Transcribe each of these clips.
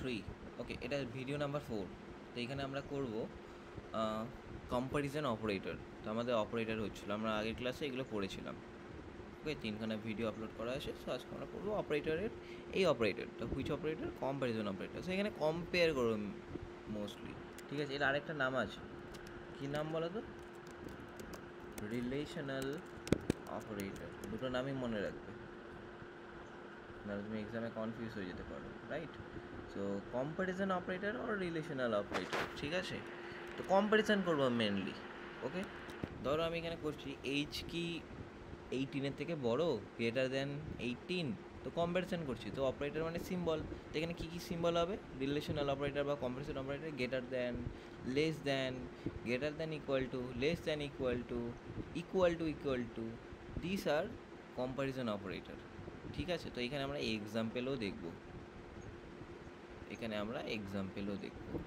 3 ওকে, এটা video number 4। তো এখানে আমরা করব কম্প্যারিজন অপারেটর। তো আমাদের অপারেটর হচ্ছিল, আমরা আগের ক্লাসে এগুলো পড়েছিলাম। ওকে, 3খানা ভিডিও আপলোড করা আছে। সো আজকে আমরা করবো অপারেটরের এই অপারেটরটা, which operator, comparison operator. So এখানে কম্পেয়ার করবো মোস্টলি, ঠিক আছে। এর আরেকটা নাম আছে, কী নাম বলো তো? Relational operator. দুটো নামই মনে রাখবে, নাহলে তুমি এক্সামে কনফিউজ হয়ে যেতে পারো, রাইট? সো কম্প্যারিজন অপারেটর আর রিলেশনাল অপারেটর, ঠিক আছে। তো কম্প্যারিজন করবো মেনলি। ওকে, ধরো আমি এখানে করছি এইচ কি 18 থেকে বড়, গ্রেটার দেন 18। তো কম্প্যারিজন করছি, তো অপারেটর মানে সিম্বল। তো এখানে কী কী সিম্বল হবে রিলেশনাল অপারেটর বা comparison operator? Greater than, less than, greater than equal to, less than equal to, equal to equal to. This are comparison operator, ঠিক আছে। তো এখানে আমরা এক্সাম্পেলও দেখব,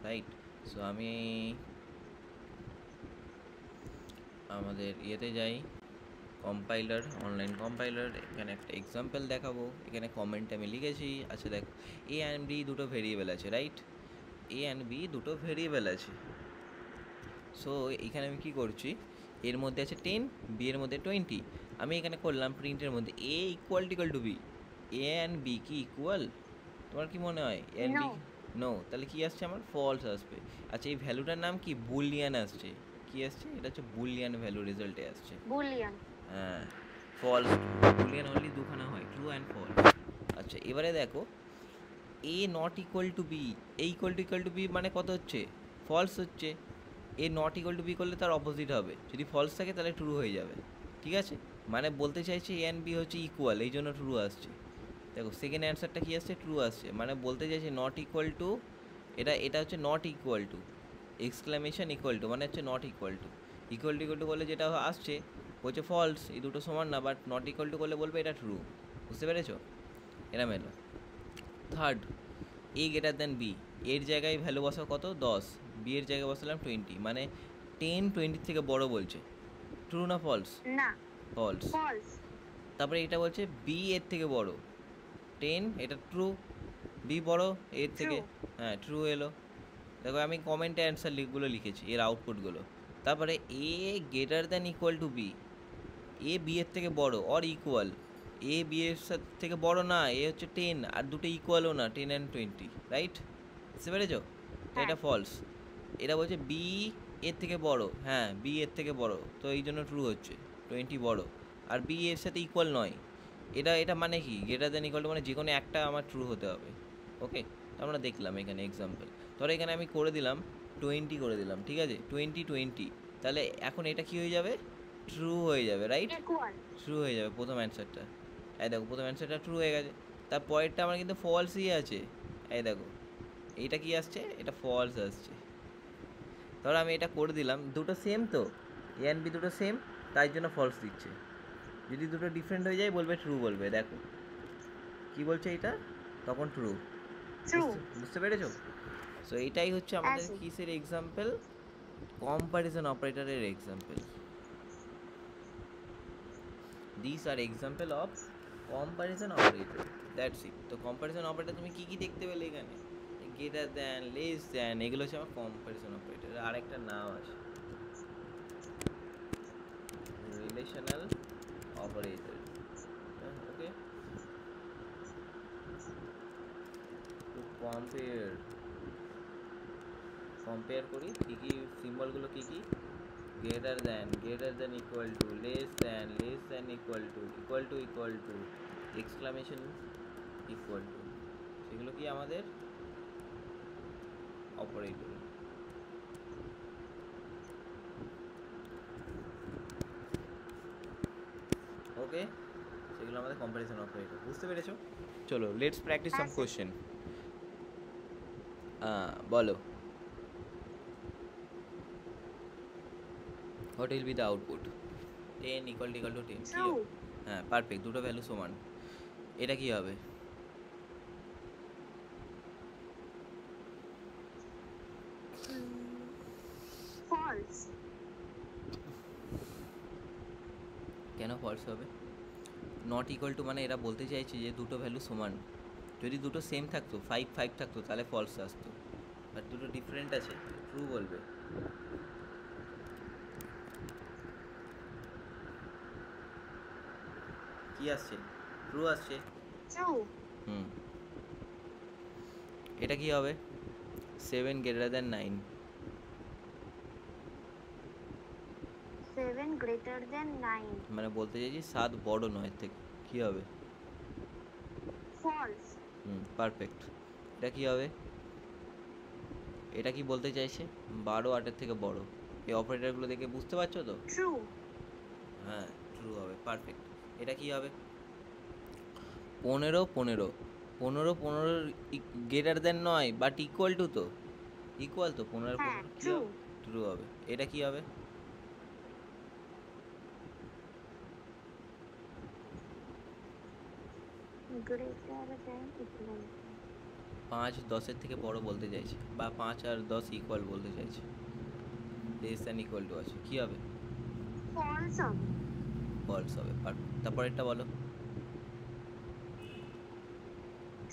রাইট? সো আমি আমাদের ইয়েতে যাই, কম্পাইলার, অনলাইন কম্পাইলার। এখানে একটা এক্সাম্পল দেখাবো। এখানে কমেন্টে আমি লিখেছি, আচ্ছা দেখো, এ অ্যান্ড বি দুটো ভেরিয়েবল আছে, রাইট? এ অ্যান্ড বি দুটো ভেরিয়েবল আছে। সো এখানে আমি কি করছি, এর মধ্যে আছে 10, বি এর মধ্যে 20। আমি এখানে করলাম প্রিন্টের মধ্যে A equal to B, A and B কি ইকুয়াল? তোমার কি মনে হয় এ অ্যান্ড বি? নো। তাহলে কি আসছে আমার? ফলস আসবে। আচ্ছা, এই ভ্যালুটার নাম কি? বুলিয়ান আসছে। কি আসছে? এটা হচ্ছে বুলিয়ান ভ্যালু, রেজাল্টে আসছে বুলিয়ান। হ্যাঁ, ফলস। বুলিয়ান অনলি দুখানা হয়, ট্রু অ্যান্ড ফলস। আচ্ছা, এবারে দেখো, A not equal to B, A equal to B মানে কত হচ্ছে? ফলস হচ্ছে। A not equal to B করলে তার অপোজিট হবে, যদি ফলস থাকে তাহলে ট্রু হয়ে যাবে, ঠিক আছে। মানে বলতে চাইছে এ অ্যান্ড বি হচ্ছে ইকুয়াল, এই জন্য ট্রু আসছে। দেখো সেকেন্ড অ্যান্সারটা কী আসছে? ট্রু আসছে। মানে বলতে চাইছে নট ইকুয়াল টু, এটা হচ্ছে not equal to, exclamation equal two মানে হচ্ছে not equal to. Equal two বলে যেটা আসছে হচ্ছে ফলস, এই দুটো সমান না। বাট নট ইকুয়াল টু করলে বলবে এটা ট্রু, বুঝতে পেরেছো? এরম এলো। থার্ড, এ গ্রেটার দেন বি, এর জায়গায় ভ্যালু বসাও কত? 10, বি এর জায়গায় বসালাম 20, মানে 10 20 থেকে বড় বলছে। ট্রু না ফলস? না, ফলস। তারপরে এটা বলছে বি এর থেকে বড় 10, এটা ট্রু। বি বড় এর থেকে, হ্যাঁ ট্রু এলো। দেখো আমি কমেন্টে অ্যান্সারগুলো লিখেছি, এর আউটপুটগুলো। তারপরে A greater than equal to B, A B এর থেকে বড় অর ইকুয়াল। এ বি এর থেকে বড় না, এ হচ্ছে 10, আর দুটো ইকুয়ালও না, 10 অ্যান্ড 20, রাইট? বুঝতে পেরেছো? তো এটা ফলস। এটা বলছে বি এর থেকে বড়, হ্যাঁ বি এর থেকে বড়, তো এই জন্য ট্রু হচ্ছে, 20 বড়, আর বি এর সাথে ইকুয়াল নয়। এটা মানে কি? গ্রেটার দ্যান ইকুয়াল টু মানে যে কোনো একটা আমার ট্রু হতে হবে। ওকে, তো আমরা দেখলাম এখানে এক্সাম্পল। ধরো এখানে আমি করে দিলাম 20 করে দিলাম, ঠিক আছে, 20, তাহলে এখন এটা কি হয়ে যাবে? ট্রু হয়ে যাবে, রাইট? ট্রু হয়ে যাবে প্রথম অ্যান্সারটা। এই দেখো প্রথম অ্যান্সারটা ট্রু হয়ে গেছে। তার পরেরটা আমার কিন্তু ফলসই আছে। এই দেখো এইটা কি আসছে? এটা ফলস আসছে। ধরো আমি এটা করে দিলাম, দুটো সেম তো, এ অ্যান্ড বি দুটো সেম, তাই জন্য ফলস দিচ্ছে। যদি দুটো ডিফারেন্ট হয়ে যায় বলবে ট্রু, বলবে। দেখো কি বলছে এটা, তখন ট্রু। বুঝতে পেরেছো? সো এইটাই হচ্ছে আমাদের কিসের এক্সাম্পল? কম্প্যারিজন অপারেটরের example. This are example of comparison operator, that's it. তো কম্প্যারিজন অপারেটর তুমি কী কী দেখতে পেলে এখানে? গ্রেটার দ্যান, লেস দ্যান, এগুলো হচ্ছে আমার কম্প্যারিজন অপারেটর। আরেকটা নাম আছে relational operator. Okay, to compare করি কী কী সিম্বলগুলো, কী কী? Greater than equal to, less than equal to, exclamation equal to, সেগুলো কি আমাদের অপারেটর। ওকে, সেগুলো আমাদের কম্প্যারিজন অপারেটর। বুঝতে পেরেছো? চলো লেটস প্র্যাকটিস সাম কোশ্চেন। বলো, what will be the output? 10 equal to 10, হ্যাঁ পারফেক্ট, দুটো ভ্যালু সমান। এটা কি হবে? ফলস। কেন ফলস হবে? নট ইকুয়াল টু মানে এরা বলতে চাইছে যে দুটো ভ্যালু সমান, যদি দুটো সেম থাকতো 5 5 থাকতো তাহলে ফলস আসতো, আর দুটো ডিফারেন্ট আছে, ট্রু বলবে। কি আসছে? ট্রু আসছে। ট্রু। হুম, এটা কি হবে? 7 গ্রেটার দ্যান 9। 7 greater than 9। মানে বলতে চাইছি 7 বড় নয় এর থেকে, কি হবে? ফলস। পারফেক্ট। এটা কি হবে? এটা কি বলতে চাইছে? 12 8-এর থেকে বড়। এই অপারেটরগুলো দেখে বুঝতে পারছো তো? ট্রু। হ্যাঁ, ট্রু হবে, পারফেক্ট। এটা কি হবে? 15 15 15 15 গ্রেটার দেন নয়, বাট ইকুয়াল টু তো, ইকুয়াল তো 15 হ্যাঁ 15 কি ট্রু। হবে? ট্রু হবে। এটা কি হবে? Greater than equal. 5 10-এর থেকে বড় বলতে চাইছে, বা 5 আর 10 ইকুয়াল বলতে চাইছে, লেস দ্যান ইকুয়াল টু আছে, কি হবে? ফলস হবে। ফলস হবে, পারফেক্ট। তারপরেরটা বলো।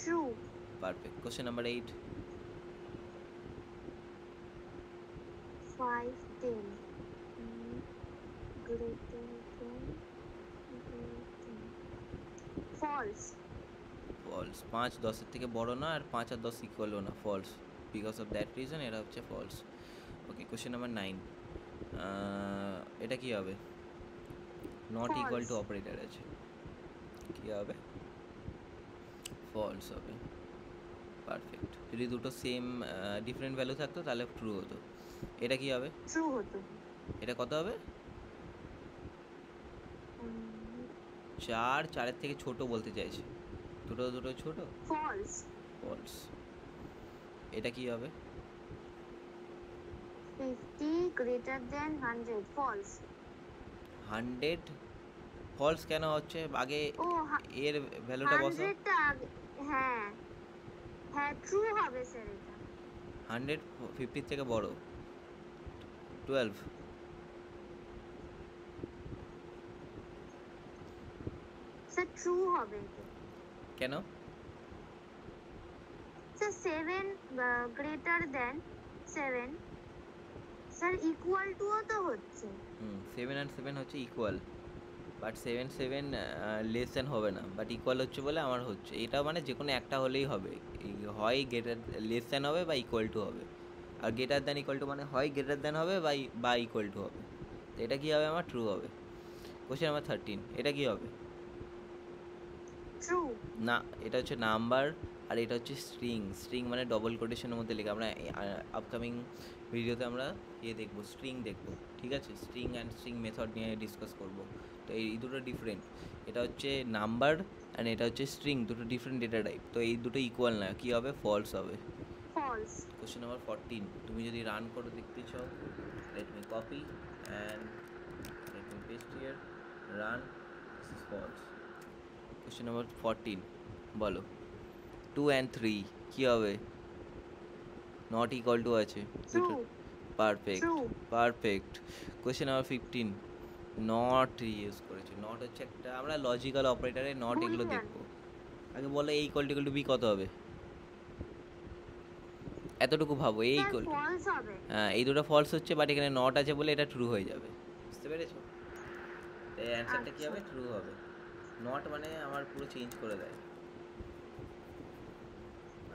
True. Perfect. Question number 8। 5 10 greater than false. False. 5 10-এর থেকে বড় না, আর 5 আর 10 ইকুয়ালও না, false. Because of that reason এটা হচ্ছে ফলস। ওকে, কোশ্চেন নাম্বার 9। এটা কি হবে? Not equal false. To operator আছে, কি হবে? ফলস হবে, পারফেক্ট। যদি দুটো সেম ডিফারেন্ট ভ্যালু থাকতো তাহলে ট্রু হতো। এটা কি হবে? ট্রু হতো। এটা কত হবে? 4 থেকে ছোট বলতে চাইছে, দুটো দুটো ছোট, ফলস। ফলস। এটা কি হবে? 50 গ্রেটার দেন 100 ফলস। 100 ফলস কেন হচ্ছে? আগে ও এর ভ্যালুটা বসাও। 100টা হ্যাঁ হ্যাঁ ট্রু হবে স্যার এটা। 100 50 থেকে বড়, 12। স্যার ট্রু হবে এটা। কেন? Sir 7 greater than 7 sir equal to তো হচ্ছে। 7 আর 7 হচ্ছে ইকুয়াল, বাট 7 7 লেস দ্যান হবে না, বাট ইকুয়াল হচ্ছে বলে আমার হচ্ছে। এটা মানে যে কোনো একটা হলেই হবে, হয় গ্রেটার লেস দ্যান হবে বা ইকুয়াল টু হবে। আর গ্রেটার দ্যান ইকুয়াল টু মানে হয় গ্রেটার দ্যান হবে বা ইকুয়াল টু হবে। তো এটা কি হবে? আমার ট্রু হবে। Question number 13। এটা কি হবে? ট্রু। না, এটা হচ্ছে নাম্বার, আর এটা হচ্ছে স্ট্রিং। স্ট্রিং মানে ডবল কোটেশনের মধ্যে লেখা। আমরা আপকামিং ভিডিওতে আমরা দেখবো, স্ট্রিং দেখবো, ঠিক আছে? স্ট্রিং অ্যান্ড স্ট্রিং মেথড নিয়ে ডিসকাস করব। তো এই দুটো ডিফারেন্ট, এটা হচ্ছে নাম্বার অ্যান্ড এটা হচ্ছে স্ট্রিং, দুটো ডিফারেন্ট ডেটা টাইপ। তো এই দুটো ইকুয়াল না, কী হবে? ফলস হবে। ফলস। Question number 14। তুমি যদি রান করে দেখতে চাও, let me copy and let me paste here, run, this is false. Question number 14 বলো। 2 and 3 কি হবে? নট ইকুয়াল টু আছে ট্রু। দুটো, perfect, true. Perfect. Question number 15। Not use করেছে। নট হচ্ছে একটা, আমরা লজিক্যাল অপারেটরে নট এগুলো বুলিয়ান। দেখবো। আগে বলো এ ইকুয়াল টু বি কত হবে? এতটুকু ভাবো, এ স্যার ইকুয়াল টু, ফলস হবে। হ্যাঁ এই দুটো ফলস হচ্ছে, বাট এখানে নট আছে বলে এটা ট্রু হয়ে যাবে। বুঝতে পেরেছো? এই অ্যান্সারটা কী আচ্ছা হবে? ট্রু হবে। নট মানে আমার পুরো চেঞ্জ করে দেয়।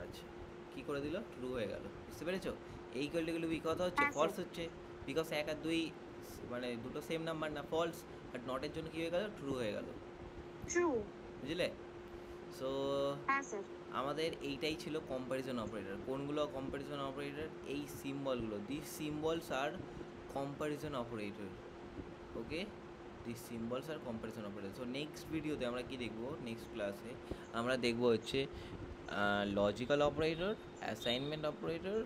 আচ্ছা, কী করে দিল? ট্রু হয়ে গেল। বুঝতে পেরেছো? এই ইকুয়াল টু বি কত হচ্ছে? হ্যাঁ ফলস স্যার। হচ্ছে, বিকজ 1 আর 2 মানে দুটো সেম নাম্বার না, ফলস। বাট নটের জন্য কী হয়ে গেল? ট্রু হয়ে গেল। ট্রু। বুঝলে? সো হ্যাঁ স্যার। আমাদের এইটাই ছিল কম্প্যারিজন অপারেটর। কোনগুলো কম্প্যারিজন অপারেটর? এই সিম্বলগুলো, this symbols are comparison operator. Okay, this symbols are comparison operator. So next ভিডিওতে আমরা কি দেখব? নেক্সট ক্লাসে আমরা দেখব হচ্ছে logical operator, assignment operator,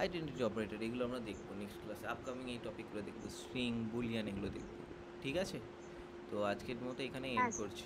identity operator. এগুলো আমরা দেখবো নেক্সট ক্লাসে। আপকামিং এই টপিকগুলো দেখবো, স্ট্রিং, বুলিয়ান, এগুলো দেখবো। ঠিক আছে? তো আজকের মতো এখানে হ্যাঁ এন্ড স্যার। করছি।